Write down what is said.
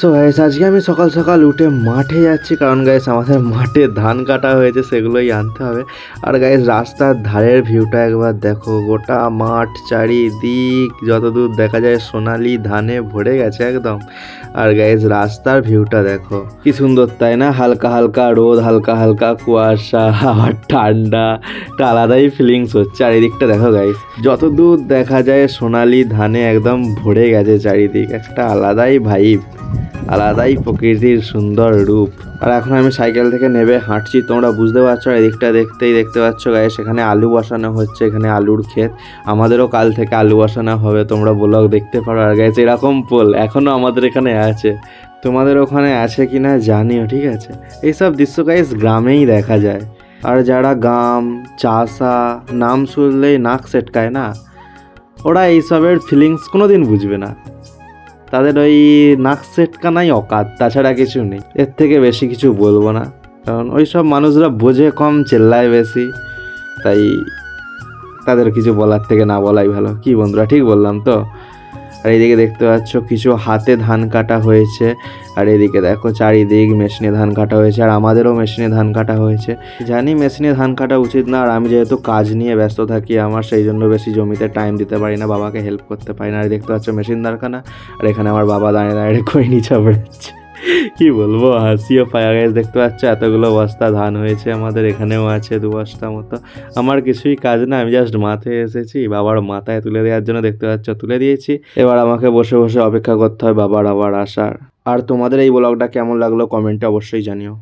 So guys আজকে আমি সকাল সকাল উঠে মাঠে যাচ্ছি, কারণ গাইস আমাদের মাঠে ধান কাটা হয়েছে, সেগুলোই আনতে হবে। আর গাইস রাস্তার ধারের ভিউটা একবার দেখো, গোটা মাঠ চারিদিক যতদূর দেখা যায় সোনালি ধানে ভরে গেছে একদম। আর গাইস রাস্তার ভিউটা দেখো কি সুন্দর, তাই না? হালকা হালকা রোদ, হালকা হালকা কুয়াশা, আবার ঠান্ডা, একটা আলাদাই ফিলিংস হচ্ছে। আর এদিকটা দেখো গাইস, যতদূর দেখা যায় সোনালি ধানে একদম ভরে গেছে চারিদিক, একটা আলাদাই ভাইব, আলাদাই প্রকৃতির সুন্দর রূপ। আর এখন আমি সাইকেল থেকে নেমে হাঁটছি, তোমরা বুঝতে পারছো। আর এদিকটা দেখতেই দেখতে পাচ্ছ গায়ে, সেখানে আলু বসানো হচ্ছে, এখানে আলুর ক্ষেত। আমাদেরও কাল থেকে আলু বসানো হবে, তোমরা ব্লগ দেখতে পারো। আর গাইস এরকম পোল এখনও আমাদের এখানে আছে, তোমাদের ওখানে আছে কি না জানিও, ঠিক আছে? এইসব দৃশ্য গাইস গ্রামেই দেখা যায়। আর যারা গ্রাম চাষা নাম শুনলেই নাক সেটকায় না, ওরা এইসবের ফিলিংস কোনো দিন বুঝবে না। তাদের ওই নাক সেটকানাই অকাত, তাছাড়া কিছু নেই। এর থেকে বেশি কিছু বলবো না, কারণ ওই সব মানুষরা বোঝে কম, চেল্লায় বেশি, তাই তাদের কিছু বলার থেকে না বলাই ভালো। কি বন্ধুরা, ঠিক বললাম তো? আর এইদিকে দেখতে পাচ্ছ কিছু হাতে ধান কাটা হয়েছে, আর এদিকে দেখো চারিদিক মেশিনে ধান কাটা হয়েছে, আর আমাদেরও মেশিনে ধান কাটা হয়েছে। জানি মেশিনে ধান কাটা উচিত না, আর আমি যেহেতু কাজ নিয়ে ব্যস্ত থাকি আমার, সেই জন্য বেশি জমিতে টাইম দিতে পারি না, বাবাকে হেল্প করতে পারি না। আর দেখতে পাচ্ছ মেশিন ধারখানা, আর এখানে আমার বাবা দাঁড়িয়ে দাঁড়িয়ে খৈনি চাপড়াচ্ছে। কি বলবো, হাসিও পায়। গাইস দেখতে পাচ্ছ এতগুলো বস্তা ধান হয়েছে আমাদের, এখানেও আছে 2 বস্তা মতো। আমার কিছুই কাজ না, আমি জাস্ট মাঠে এসেছি বাবার মাথায় তুলে দেওয়ার জন্য। দেখতে পাচ্ছ তুলে দিয়েছি, এবার আমাকে বসে বসে অপেক্ষা করতে হয় বাবার আবার আসার। আর তোমাদের এই ব্লগটা কেমন লাগলো কমেন্টে অবশ্যই জানিও।